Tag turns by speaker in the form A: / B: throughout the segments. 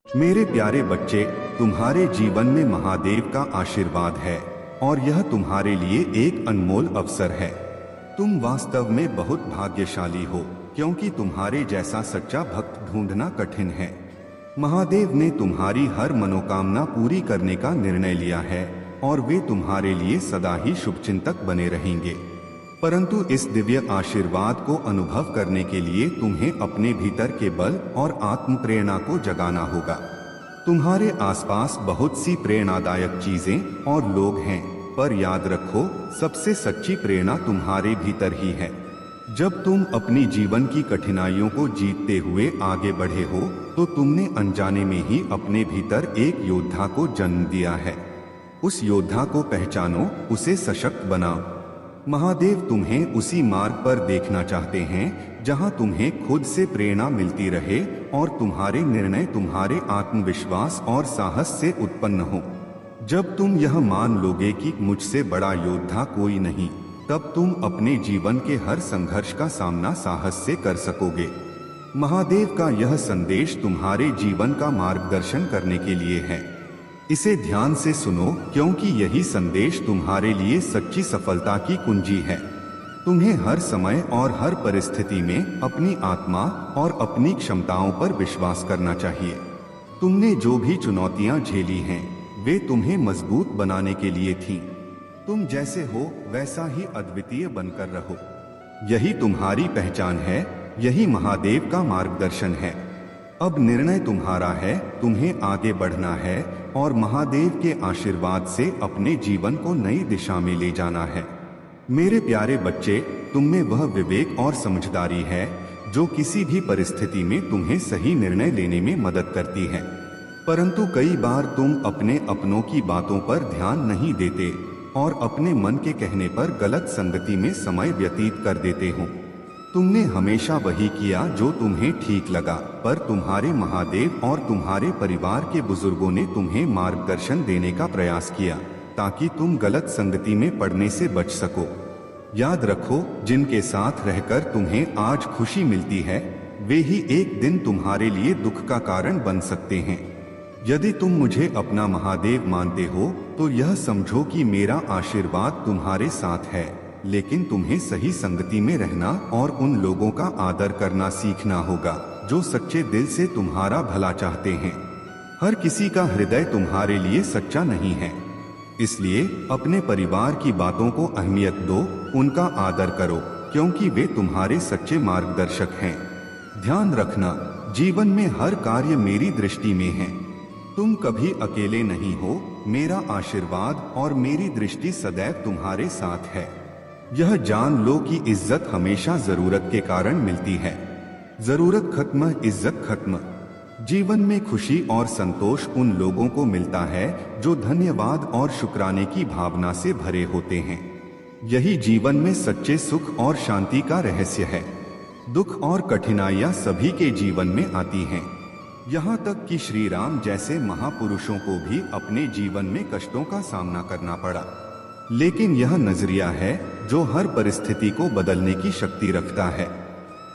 A: मेरे प्यारे बच्चे, तुम्हारे जीवन में महादेव का आशीर्वाद है और यह तुम्हारे लिए एक अनमोल अवसर है। तुम वास्तव में बहुत भाग्यशाली हो, क्योंकि तुम्हारे जैसा सच्चा भक्त ढूंढना कठिन है। महादेव ने तुम्हारी हर मनोकामना पूरी करने का निर्णय लिया है और वे तुम्हारे लिए सदा ही शुभचिंतक बने रहेंगे। परंतु इस दिव्य आशीर्वाद को अनुभव करने के लिए तुम्हें अपने भीतर के बल और आत्म प्रेरणा को जगाना होगा। तुम्हारे आसपास बहुत सी प्रेरणादायक चीजें और लोग हैं, पर याद रखो, सबसे सच्ची प्रेरणा तुम्हारे भीतर ही है। जब तुम अपनी जीवन की कठिनाइयों को जीतते हुए आगे बढ़े हो, तो तुमने अनजाने में ही अपने भीतर एक योद्धा को जन्म दिया है। उस योद्धा को पहचानो, उसे सशक्त बनाओ। महादेव तुम्हें उसी मार्ग पर देखना चाहते हैं जहां तुम्हें खुद से प्रेरणा मिलती रहे और तुम्हारे निर्णय तुम्हारे आत्मविश्वास और साहस से उत्पन्न हो। जब तुम यह मान लोगे कि मुझसे बड़ा योद्धा कोई नहीं, तब तुम अपने जीवन के हर संघर्ष का सामना साहस से कर सकोगे। महादेव का यह संदेश तुम्हारे जीवन का मार्गदर्शन करने के लिए है। इसे ध्यान से सुनो, क्योंकि यही संदेश तुम्हारे लिए सच्ची सफलता की कुंजी है। तुम्हें हर समय और हर परिस्थिति में अपनी आत्मा और अपनी क्षमताओं पर विश्वास करना चाहिए। तुमने जो भी चुनौतियां झेली हैं, वे तुम्हें मजबूत बनाने के लिए थीं। तुम जैसे हो वैसा ही अद्वितीय बनकर रहो। यही तुम्हारी पहचान है, यही महादेव का मार्गदर्शन है। अब निर्णय तुम्हारा है, तुम्हें आगे बढ़ना है और महादेव के आशीर्वाद से अपने जीवन को नई दिशा में ले जाना है। मेरे प्यारे बच्चे, तुम में वह विवेक और समझदारी है जो किसी भी परिस्थिति में तुम्हें सही निर्णय लेने में मदद करती है। परंतु कई बार तुम अपने अपनों की बातों पर ध्यान नहीं देते और अपने मन के कहने पर गलत संगति में समय व्यतीत कर देते हो। तुमने हमेशा वही किया जो तुम्हें ठीक लगा, पर तुम्हारे महादेव और तुम्हारे परिवार के बुजुर्गों ने तुम्हें मार्गदर्शन देने का प्रयास किया ताकि तुम गलत संगति में पड़ने से बच सको। याद रखो, जिनके साथ रहकर तुम्हें आज खुशी मिलती है, वे ही एक दिन तुम्हारे लिए दुख का कारण बन सकते हैं। यदि तुम मुझे अपना महादेव मानते हो, तो यह समझो कि मेरा आशीर्वाद तुम्हारे साथ है, लेकिन तुम्हें सही संगति में रहना और उन लोगों का आदर करना सीखना होगा जो सच्चे दिल से तुम्हारा भला चाहते हैं। हर किसी का हृदय तुम्हारे लिए सच्चा नहीं है, इसलिए अपने परिवार की बातों को अहमियत दो, उनका आदर करो, क्योंकि वे तुम्हारे सच्चे मार्गदर्शक हैं। ध्यान रखना, जीवन में हर कार्य मेरी दृष्टि में है। तुम कभी अकेले नहीं हो। मेरा आशीर्वाद और मेरी दृष्टि सदैव तुम्हारे साथ है। यह जान लो कि इज्जत हमेशा जरूरत के कारण मिलती है। जरूरत खत्म, इज्जत खत्म। जीवन में खुशी और संतोष उन लोगों को मिलता है जो धन्यवाद और शुक्राने की भावना से भरे होते हैं। यही जीवन में सच्चे सुख और शांति का रहस्य है। दुख और कठिनाइयां सभी के जीवन में आती हैं। यहाँ तक कि श्री राम जैसे महापुरुषों को भी अपने जीवन में कष्टों का सामना करना पड़ा। लेकिन यह नजरिया है जो हर परिस्थिति को बदलने की शक्ति रखता है।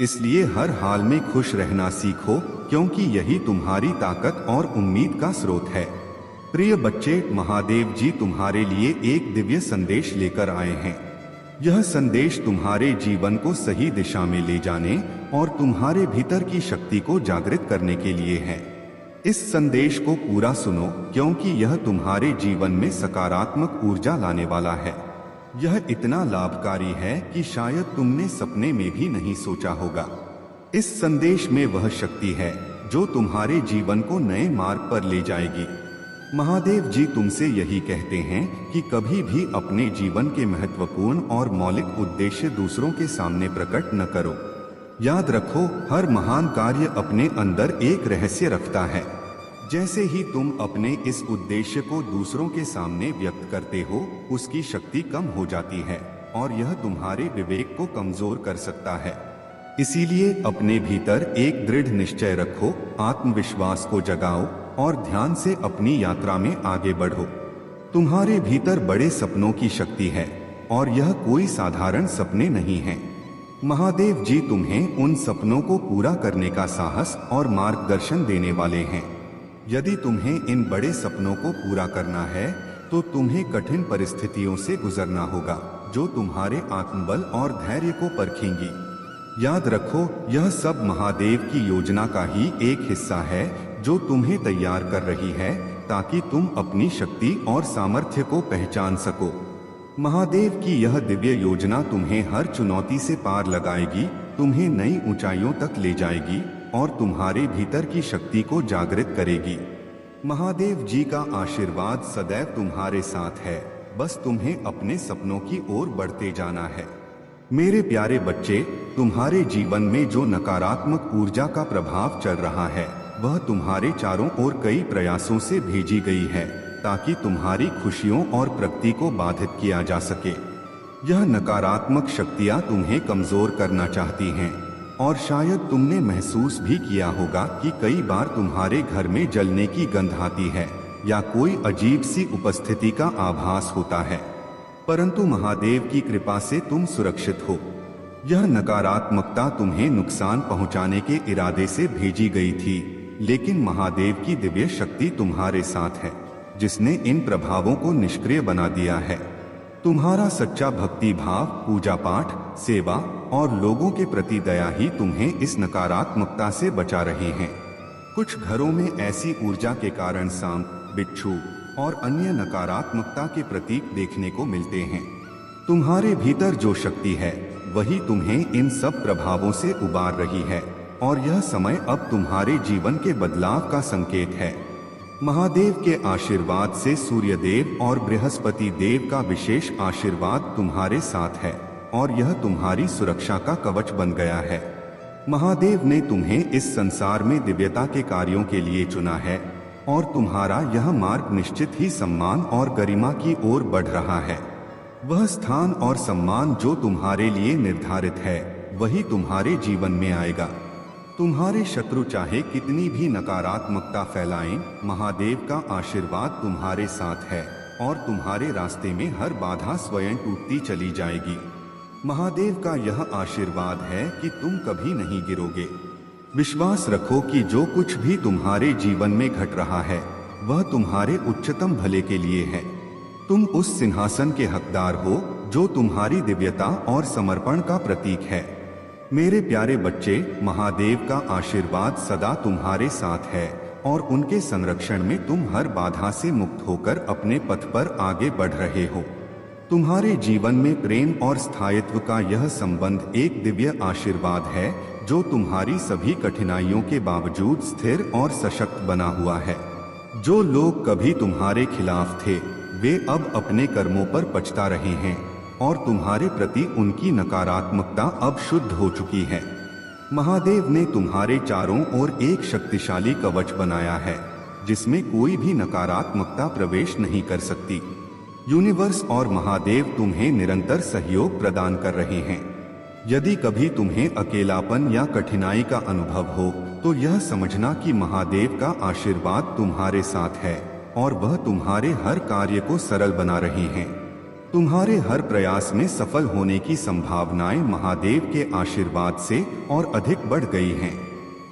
A: इसलिए हर हाल में खुश रहना सीखो, क्योंकि यही तुम्हारी ताकत और उम्मीद का स्रोत है। प्रिय बच्चे, महादेव जी तुम्हारे लिए एक दिव्य संदेश लेकर आए हैं। यह संदेश तुम्हारे जीवन को सही दिशा में ले जाने और तुम्हारे भीतर की शक्ति को जागृत करने के लिए है। इस संदेश को पूरा सुनो, क्योंकि यह तुम्हारे जीवन में सकारात्मक ऊर्जा लाने वाला है। यह इतना लाभकारी है कि शायद तुमने सपने में भी नहीं सोचा होगा। इस संदेश में वह शक्ति है जो तुम्हारे जीवन को नए मार्ग पर ले जाएगी। महादेव जी तुमसे यही कहते हैं कि कभी भी अपने जीवन के महत्वपूर्ण और मौलिक उद्देश्य दूसरों के सामने प्रकट न करो। याद रखो, हर महान कार्य अपने अंदर एक रहस्य रखता है। जैसे ही तुम अपने इस उद्देश्य को दूसरों के सामने व्यक्त करते हो, उसकी शक्ति कम हो जाती है और यह तुम्हारे विवेक को कमजोर कर सकता है। इसीलिए अपने भीतर एक दृढ़ निश्चय रखो, आत्मविश्वास को जगाओ और ध्यान से अपनी यात्रा में आगे बढ़ो। तुम्हारे भीतर बड़े सपनों की शक्ति है और यह कोई साधारण सपने नहीं हैं। महादेव जी तुम्हें उन सपनों को पूरा करने का साहस और मार्गदर्शन देने वाले हैं। यदि तुम्हें इन बड़े सपनों को पूरा करना है तो तुम्हें कठिन परिस्थितियों से गुजरना होगा जो तुम्हारे आत्मबल और धैर्य को परखेंगी। याद रखो, यह सब महादेव की योजना का ही एक हिस्सा है जो तुम्हें तैयार कर रही है ताकि तुम अपनी शक्ति और सामर्थ्य को पहचान सको। महादेव की यह दिव्य योजना तुम्हें हर चुनौती से पार लगाएगी, तुम्हें नई ऊंचाइयों तक ले जाएगी और तुम्हारे भीतर की शक्ति को जागृत करेगी। महादेव जी का आशीर्वाद सदैव तुम्हारे साथ है, बस तुम्हें अपने सपनों की ओर बढ़ते जाना है। मेरे प्यारे बच्चे, तुम्हारे जीवन में जो नकारात्मक ऊर्जा का प्रभाव चल रहा है वह तुम्हारे चारों ओर कई प्रयासों से भेजी गई है ताकि तुम्हारी खुशियों और प्रगति को बाधित किया जा सके। यह नकारात्मक शक्तियां तुम्हें कमजोर करना चाहती हैं और शायद तुमने महसूस भी किया होगा कि कई बार तुम्हारे घर में जलने की गंध आती है या कोई अजीब सी उपस्थिति का आभास होता है, परंतु महादेव की कृपा से तुम सुरक्षित हो। यह नकारात्मकता तुम्हें नुकसान पहुंचाने के इरादे से भेजी गई थी, लेकिन महादेव की दिव्य शक्ति तुम्हारे साथ है जिसने इन प्रभावों को निष्क्रिय बना दिया है। तुम्हारा सच्चा भक्ति भाव, पूजा पाठ, सेवा और लोगों के प्रति दया ही तुम्हें इस नकारात्मकता से बचा रहे हैं। कुछ घरों में ऐसी ऊर्जा के कारण सांप, बिच्छू और अन्य नकारात्मकता के प्रतीक देखने को मिलते हैं। तुम्हारे भीतर जो शक्ति है वही तुम्हें इन सब प्रभावों से उबार रही है और यह समय अब तुम्हारे जीवन के बदलाव का संकेत है। महादेव के आशीर्वाद से सूर्यदेव और बृहस्पति देव का विशेष आशीर्वाद तुम्हारे साथ है और यह तुम्हारी सुरक्षा का कवच बन गया है। महादेव ने तुम्हें इस संसार में दिव्यता के कार्यों के लिए चुना है और तुम्हारा यह मार्ग निश्चित ही सम्मान और गरिमा की ओर बढ़ रहा है। वह स्थान और सम्मान जो तुम्हारे लिए निर्धारित है वही तुम्हारे जीवन में आएगा। तुम्हारे शत्रु चाहे कितनी भी नकारात्मकता फैलाएं, महादेव का आशीर्वाद तुम्हारे साथ है और तुम्हारे रास्ते में हर बाधा स्वयं टूटती चली जाएगी। महादेव का यह आशीर्वाद है कि तुम कभी नहीं गिरोगे। विश्वास रखो कि जो कुछ भी तुम्हारे जीवन में घट रहा है वह तुम्हारे उच्चतम भले के लिए है। तुम उस सिंहासन के हकदार हो जो तुम्हारी दिव्यता और समर्पण का प्रतीक है। मेरे प्यारे बच्चे, महादेव का आशीर्वाद सदा तुम्हारे साथ है और उनके संरक्षण में तुम हर बाधा से मुक्त होकर अपने पथ पर आगे बढ़ रहे हो। तुम्हारे जीवन में प्रेम और स्थायित्व का यह संबंध एक दिव्य आशीर्वाद है जो तुम्हारी सभी कठिनाइयों के बावजूद स्थिर और सशक्त बना हुआ है। जो लोग कभी तुम्हारे खिलाफ थे वे अब अपने कर्मों पर पछता रहे हैं और तुम्हारे प्रति उनकी नकारात्मकता अब शुद्ध हो चुकी है। महादेव ने तुम्हारे चारों ओर एक शक्तिशाली कवच बनाया है जिसमें कोई भी नकारात्मकता प्रवेश नहीं कर सकती। यूनिवर्स और महादेव तुम्हें निरंतर सहयोग प्रदान कर रहे हैं। यदि कभी तुम्हें अकेलापन या कठिनाई का अनुभव हो तो यह समझना कि महादेव का आशीर्वाद तुम्हारे साथ है और वह तुम्हारे हर कार्य को सरल बना रहे हैं। तुम्हारे हर प्रयास में सफल होने की संभावनाएं महादेव के आशीर्वाद से और अधिक बढ़ गई हैं।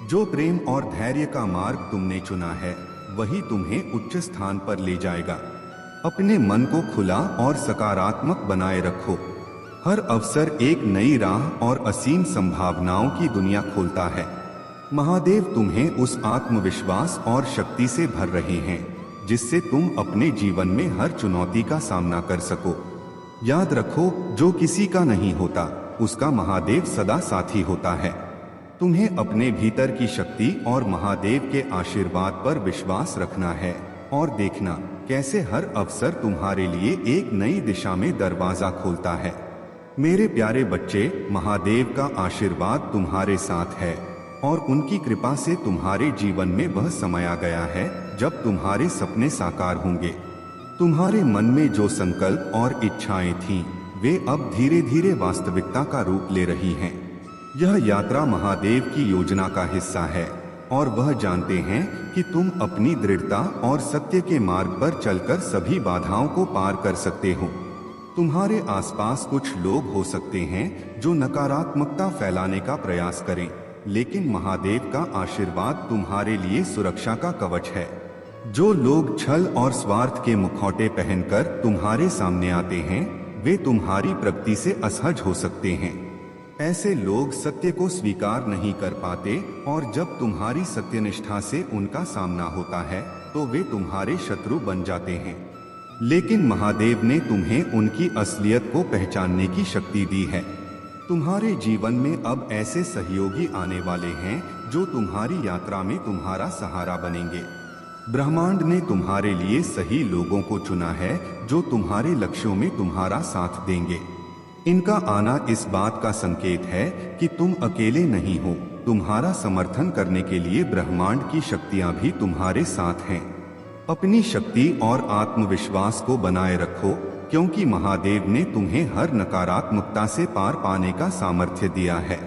A: जो प्रेम और धैर्य का मार्ग तुमने चुना है वही तुम्हें उच्च स्थान पर ले जाएगा। अपने मन को खुला और सकारात्मक बनाए रखो। हर अवसर एक नई राह और असीम संभावनाओं की दुनिया खोलता है। महादेव तुम्हें उस आत्मविश्वास और शक्ति से भर रहे हैं जिससे तुम अपने जीवन में हर चुनौती का सामना कर सको। याद रखो, जो किसी का नहीं होता उसका महादेव सदा साथी होता है। तुम्हें अपने भीतर की शक्ति और महादेव के आशीर्वाद पर विश्वास रखना है और देखना कैसे हर अवसर तुम्हारे लिए एक नई दिशा में दरवाजा खोलता है। मेरे प्यारे बच्चे, महादेव का आशीर्वाद तुम्हारे साथ है और उनकी कृपा से तुम्हारे जीवन में वह समय आ गया है जब तुम्हारे सपने साकार होंगे। तुम्हारे मन में जो संकल्प और इच्छाएं थीं, वे अब धीरे धीरे वास्तविकता का रूप ले रही हैं। यह यात्रा महादेव की योजना का हिस्सा है और वह जानते हैं कि तुम अपनी दृढ़ता और सत्य के मार्ग पर चलकर सभी बाधाओं को पार कर सकते हो। तुम्हारे आसपास कुछ लोग हो सकते हैं जो नकारात्मकता फैलाने का प्रयास करें, लेकिन महादेव का आशीर्वाद तुम्हारे लिए सुरक्षा का कवच है। जो लोग छल और स्वार्थ के मुखौटे पहनकर तुम्हारे सामने आते हैं, वे तुम्हारी प्रगति से असहज हो सकते हैं। ऐसे लोग सत्य को स्वीकार नहीं कर पाते और जब तुम्हारी सत्यनिष्ठा से उनका सामना होता है तो वे तुम्हारे शत्रु बन जाते हैं। लेकिन महादेव ने तुम्हें उनकी असलियत को पहचानने की शक्ति दी है। तुम्हारे जीवन में अब ऐसे सहयोगी आने वाले हैं जो तुम्हारी यात्रा में तुम्हारा सहारा बनेंगे। ब्रह्मांड ने तुम्हारे लिए सही लोगों को चुना है जो तुम्हारे लक्ष्यों में तुम्हारा साथ देंगे। इनका आना इस बात का संकेत है कि तुम अकेले नहीं हो। तुम्हारा समर्थन करने के लिए ब्रह्मांड की शक्तियां भी तुम्हारे साथ हैं। अपनी शक्ति और आत्मविश्वास को बनाए रखो, क्योंकि महादेव ने तुम्हें हर नकारात्मकता से पार पाने का सामर्थ्य दिया है।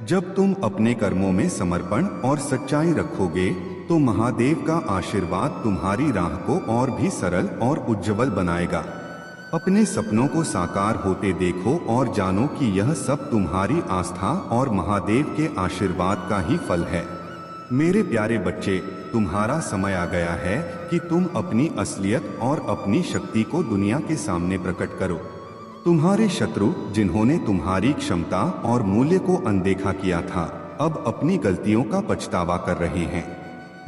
A: जब तुम अपने कर्मों में समर्पण और सच्चाई रखोगे तो महादेव का आशीर्वाद तुम्हारी राह को और भी सरल और उज्जवल बनाएगा। अपने सपनों को साकार होते देखो और जानो कि यह सब तुम्हारी आस्था और महादेव के आशीर्वाद का ही फल है। मेरे प्यारे बच्चे, तुम्हारा समय आ गया है कि तुम अपनी असलियत और अपनी शक्ति को दुनिया के सामने प्रकट करो। तुम्हारे शत्रु, जिन्होंने तुम्हारी क्षमता और मूल्य को अनदेखा किया था, अब अपनी गलतियों का पछतावा कर रहे हैं।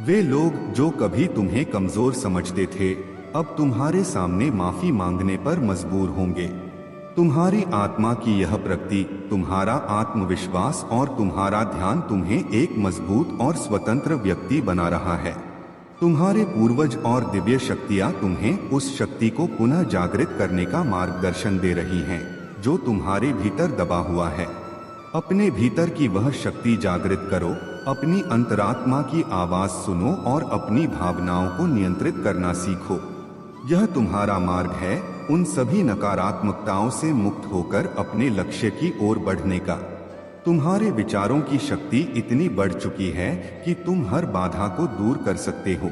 A: वे लोग जो कभी तुम्हें कमजोर समझते थे, अब तुम्हारे सामने माफी मांगने पर मजबूर होंगे। तुम्हारी आत्मा की यह प्रगति, तुम्हारा आत्मविश्वास और तुम्हारा ध्यान तुम्हें एक मजबूत और स्वतंत्र व्यक्ति बना रहा है। तुम्हारे पूर्वज और दिव्य शक्तियां तुम्हें उस शक्ति को पुनः जागृत करने का मार्गदर्शन दे रही हैं, जो तुम्हारे भीतर दबा हुआ है। अपने भीतर की वह शक्ति जागृत करो, अपनी अंतरात्मा की आवाज सुनो और अपनी भावनाओं को नियंत्रित करना सीखो। यह तुम्हारा मार्ग है उन सभी नकारात्मकताओं से मुक्त होकर अपने लक्ष्य की ओर बढ़ने का। तुम्हारे विचारों की शक्ति इतनी बढ़ चुकी है कि तुम हर बाधा को दूर कर सकते हो।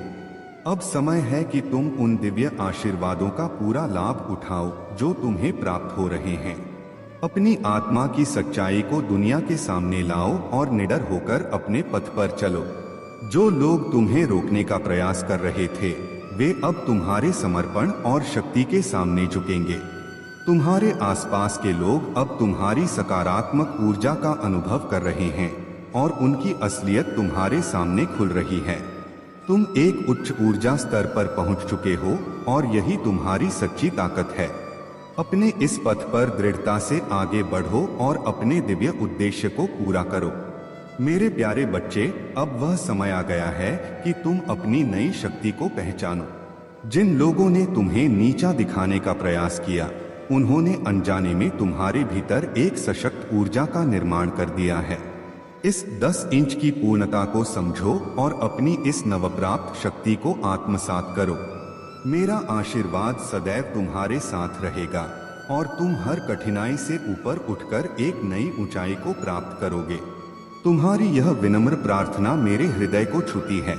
A: अब समय है कि तुम उन दिव्य आशीर्वादों का पूरा लाभ उठाओ जो तुम्हें प्राप्त हो रहे हैं। अपनी आत्मा की सच्चाई को दुनिया के सामने लाओ और निडर होकर अपने पथ पर चलो। जो लोग तुम्हें रोकने का प्रयास कर रहे थे, वे अब तुम्हारे समर्पण और शक्ति के सामने झुकेंगे। तुम्हारे आसपास के लोग अब तुम्हारी सकारात्मक ऊर्जा का अनुभव कर रहे हैं और उनकी असलियत तुम्हारे सामने खुल रही है। तुम एक उच्च ऊर्जा स्तर पर पहुंच चुके हो और यही तुम्हारी सच्ची ताकत है। अपने इस पथ पर दृढ़ता से आगे बढ़ो और अपने दिव्य उद्देश्य को पूरा करो। मेरे प्यारे बच्चे, अब वह समय आ गया है कि तुम अपनी नई शक्ति को पहचानो। जिन लोगों ने तुम्हें नीचा दिखाने का प्रयास किया, उन्होंने अनजाने में तुम्हारे भीतर एक सशक्त ऊर्जा का निर्माण कर दिया है। इस 10 इंच की पूर्णता को समझो और अपनी इस नवप्राप्त शक्ति को आत्मसात करो। मेरा आशीर्वाद सदैव तुम्हारे साथ रहेगा और तुम हर कठिनाई से ऊपर उठकर एक नई ऊंचाई को प्राप्त करोगे। तुम्हारी यह विनम्र प्रार्थना मेरे हृदय को छूती है।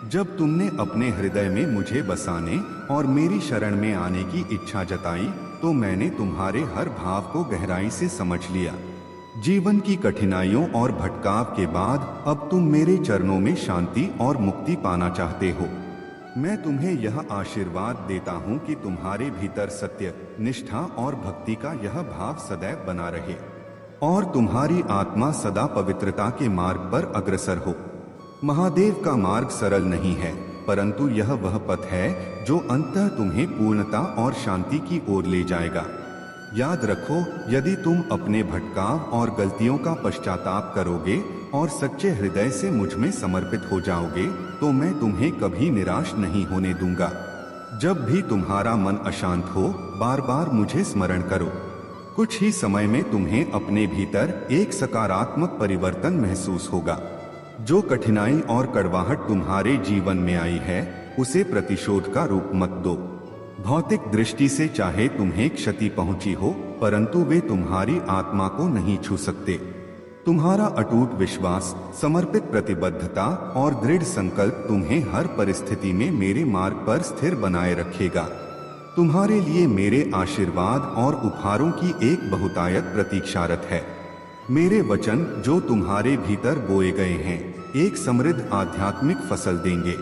A: जब तुमने अपने हृदय में मुझे बसाने और मेरी शरण में आने की इच्छा जताई, तो मैंने तुम्हारे हर भाव को गहराई से समझ लिया। जीवन की कठिनाइयों और भटकाव के बाद अब तुम मेरे चरणों में शांति और मुक्ति पाना चाहते हो। मैं तुम्हें यह आशीर्वाद देता हूँ कि तुम्हारे भीतर सत्य, निष्ठा और भक्ति का यह भाव सदैव बना रहे और तुम्हारी आत्मा सदा पवित्रता के मार्ग पर अग्रसर हो। महादेव का मार्ग सरल नहीं है, परंतु यह वह पथ है जो अंततः तुम्हें पूर्णता और शांति की ओर ले जाएगा। याद रखो, यदि तुम अपने भटकाव और गलतियों का पश्चाताप करोगे और सच्चे हृदय से मुझ में समर्पित हो जाओगे, तो मैं तुम्हें कभी निराश नहीं होने दूंगा। जब भी तुम्हारा मन अशांत हो, बार बार मुझे स्मरण करो। कुछ ही समय में तुम्हें अपने भीतर एक सकारात्मक परिवर्तन महसूस होगा। जो कठिनाई और कड़वाहट तुम्हारे जीवन में आई है, उसे प्रतिशोध का रूप मत दो। भौतिक दृष्टि से चाहे तुम्हें क्षति पहुंची हो, परंतु वे तुम्हारी आत्मा को नहीं छू सकते। तुम्हारा अटूट विश्वास, समर्पित प्रतिबद्धता और दृढ़ संकल्प तुम्हें हर परिस्थिति में मेरे मार्ग पर स्थिर बनाए रखेगा। तुम्हारे लिए मेरे आशीर्वाद और उपहारों की एक बहुतायत प्रतीक्षारत है। मेरे वचन जो तुम्हारे भीतर बोए गए हैं, एक समृद्ध आध्यात्मिक फसल देंगे।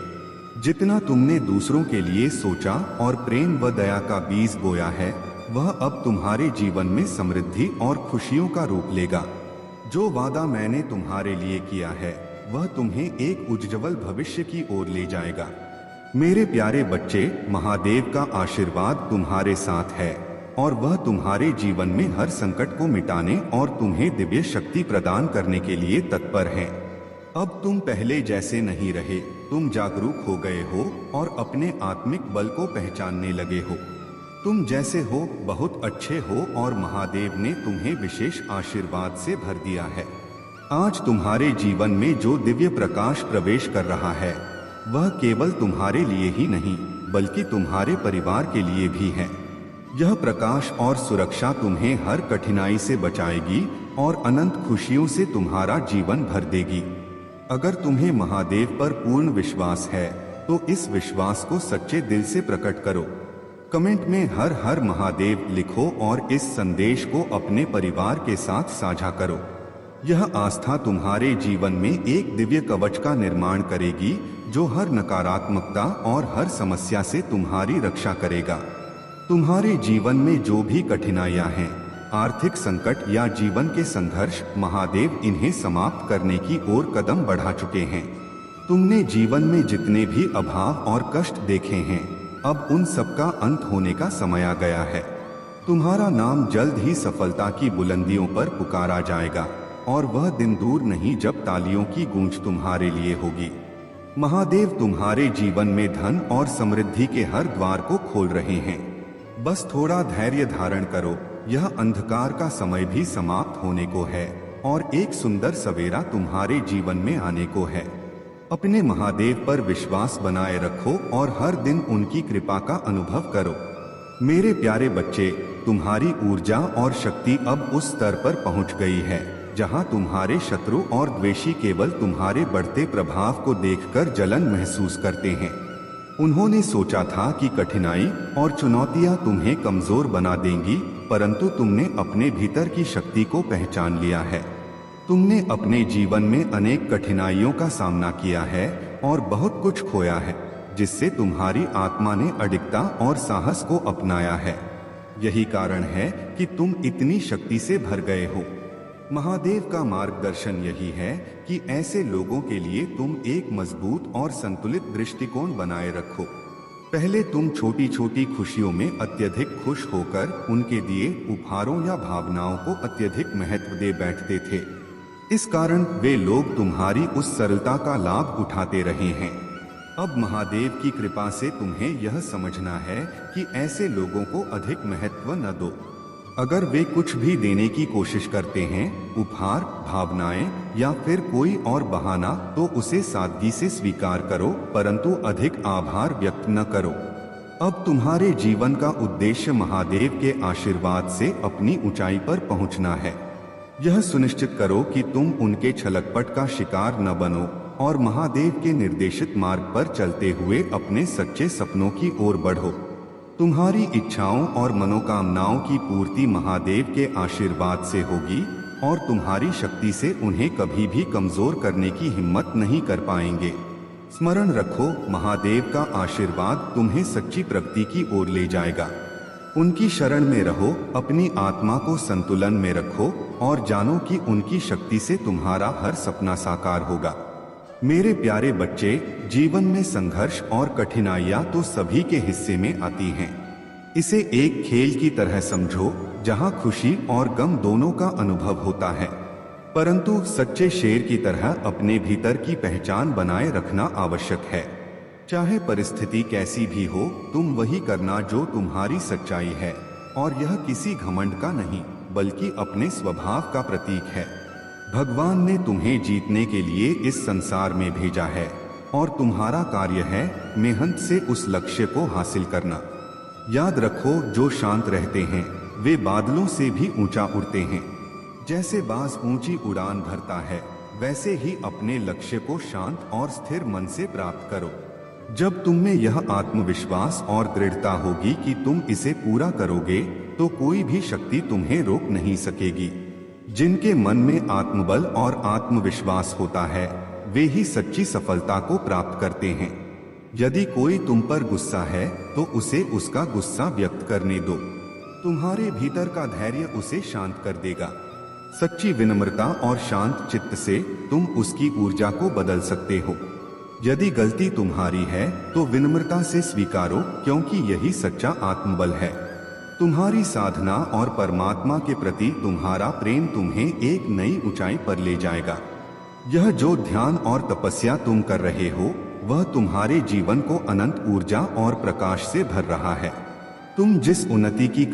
A: जितना तुमने दूसरों के लिए सोचा और प्रेम व दया का बीज बोया है, वह अब तुम्हारे जीवन में समृद्धि और खुशियों का रूप लेगा। जो वादा मैंने तुम्हारे लिए किया है, वह तुम्हें एक उज्ज्वल भविष्य की ओर ले जाएगा। मेरे प्यारे बच्चे, महादेव का आशीर्वाद तुम्हारे साथ है और वह तुम्हारे जीवन में हर संकट को मिटाने और तुम्हें दिव्य शक्ति प्रदान करने के लिए तत्पर हैं। अब तुम पहले जैसे नहीं रहे, तुम जागरूक हो गए हो और अपने आत्मिक बल को पहचानने लगे हो। तुम जैसे हो बहुत अच्छे हो और महादेव ने तुम्हें विशेष आशीर्वाद से भर दिया है। आज तुम्हारे जीवन में जो दिव्य प्रकाश प्रवेश कर रहा है, वह केवल तुम्हारे लिए ही नहीं बल्कि तुम्हारे परिवार के लिए भी है। यह प्रकाश और सुरक्षा तुम्हें हर कठिनाई से बचाएगी और अनंत खुशियों से तुम्हारा जीवन भर देगी। अगर तुम्हें महादेव पर पूर्ण विश्वास है तो इस विश्वास को सच्चे दिल से प्रकट करो। कमेंट में हर हर महादेव लिखो और इस संदेश को अपने परिवार के साथ साझा करो। यह आस्था तुम्हारे जीवन में एक दिव्य कवच का निर्माण करेगी जो हर नकारात्मकता और हर समस्या से तुम्हारी रक्षा करेगा। तुम्हारे जीवन में जो भी कठिनाइयां हैं, आर्थिक संकट या जीवन के संघर्ष, महादेव इन्हें समाप्त करने की ओर कदम बढ़ा चुके हैं। तुमने जीवन में जितने भी अभाव और कष्ट देखे हैं, अब उन सब का अंत होने का समय आ गया है। तुम्हारा नाम जल्द ही सफलता की बुलंदियों पर पुकारा जाएगा और वह दिन दूर नहीं जब तालियों की गूंज तुम्हारे लिए होगी। महादेव तुम्हारे जीवन में धन और समृद्धि के हर द्वार को खोल रहे हैं। बस थोड़ा धैर्य धारण करो, यह अंधकार का समय भी समाप्त होने को है और एक सुंदर सवेरा तुम्हारे जीवन में आने को है। अपने महादेव पर विश्वास बनाए रखो और हर दिन उनकी कृपा का अनुभव करो। मेरे प्यारे बच्चे, तुम्हारी ऊर्जा और शक्ति अब उस स्तर पर पहुंच गई है जहां तुम्हारे शत्रु और द्वेषी केवल तुम्हारे बढ़ते प्रभाव को देखकर जलन महसूस करते हैं। उन्होंने सोचा था कि कठिनाई और चुनौतियां तुम्हें कमजोर बना देंगी, परंतु तुमने अपने भीतर की शक्ति को पहचान लिया है। तुमने अपने जीवन में अनेक कठिनाइयों का सामना किया है और बहुत कुछ खोया है, जिससे तुम्हारी आत्मा ने अडिगता और साहस को अपनाया है। यही कारण है कि तुम इतनी शक्ति से भर गए हो। महादेव का मार्गदर्शन यही है कि ऐसे लोगों के लिए तुम एक मजबूत और संतुलित दृष्टिकोण बनाए रखो। पहले तुम छोटी छोटी खुशियों में अत्यधिक खुश होकर उनके दिए उपहारों या भावनाओं को अत्यधिक महत्व दे बैठते थे। इस कारण वे लोग तुम्हारी उस सरलता का लाभ उठाते रहे हैं। अब महादेव की कृपा से तुम्हें यह समझना है कि ऐसे लोगों को अधिक महत्व न दो। अगर वे कुछ भी देने की कोशिश करते हैं, उपहार, भावनाएं या फिर कोई और बहाना, तो उसे सादगी से स्वीकार करो, परंतु अधिक आभार व्यक्त न करो। अब तुम्हारे जीवन का उद्देश्य महादेव के आशीर्वाद से अपनी ऊंचाई पर पहुंचना है। यह सुनिश्चित करो कि तुम उनके छलकपट का शिकार न बनो और महादेव के निर्देशित मार्ग पर चलते हुए अपने सच्चे सपनों की ओर बढ़ो। तुम्हारी इच्छाओं और मनोकामनाओं की पूर्ति महादेव के आशीर्वाद से होगी और तुम्हारी शक्ति से उन्हें कभी भी कमजोर करने की हिम्मत नहीं कर पाएंगे। स्मरण रखो, महादेव का आशीर्वाद तुम्हें सच्ची प्रगति की ओर ले जाएगा। उनकी शरण में रहो, अपनी आत्मा को संतुलन में रखो और जानो कि उनकी शक्ति से तुम्हारा हर सपना साकार होगा। मेरे प्यारे बच्चे, जीवन में संघर्ष और कठिनाइयां तो सभी के हिस्से में आती हैं। इसे एक खेल की तरह समझो जहां खुशी और गम दोनों का अनुभव होता है, परंतु सच्चे शेर की तरह अपने भीतर की पहचान बनाए रखना आवश्यक है। चाहे परिस्थिति कैसी भी हो, तुम वही करना जो तुम्हारी सच्चाई है, और यह किसी घमंड का नहीं बल्कि अपने स्वभाव का प्रतीक है। भगवान ने तुम्हें जीतने के लिए इस संसार में भेजा है और तुम्हारा कार्य है मेहनत से उस लक्ष्य को हासिल करना। याद रखो, जो शांत रहते हैं वे बादलों से भी ऊंचा उड़ते हैं। जैसे बाज ऊंची उड़ान भरता है, वैसे ही अपने लक्ष्य को शांत और स्थिर मन से प्राप्त करो। जब तुम में यह आत्मविश्वास और दृढ़ता होगी कि तुम इसे पूरा करोगे, तो कोई भी शक्ति तुम्हें रोक नहीं सकेगी। जिनके मन में आत्मबल और आत्मविश्वास होता है, वे ही सच्ची सफलता को प्राप्त करते हैं। यदि कोई तुम पर गुस्सा है तो उसे उसका गुस्सा व्यक्त करने दो। तुम्हारे भीतर का धैर्य उसे शांत कर देगा। सच्ची विनम्रता और शांत चित्त से तुम उसकी ऊर्जा को बदल सकते हो। यदि गलती तुम्हारी है तो विनम्रता से स्वीकारो, क्योंकि यही सच्चा आत्मबल है। तुम्हारी साधना और परमात्मा के प्रति तुम्हारा प्रेम तुम्हें एक नई ऊंचाई पर ले जाएगा। यह जो ध्यान और तपस्या तुम कर रहे हो वह तुम्हारे जीवन को अनंत ऊर्जा और प्रकाश से भर रहा है। तुम जिस उन्नति की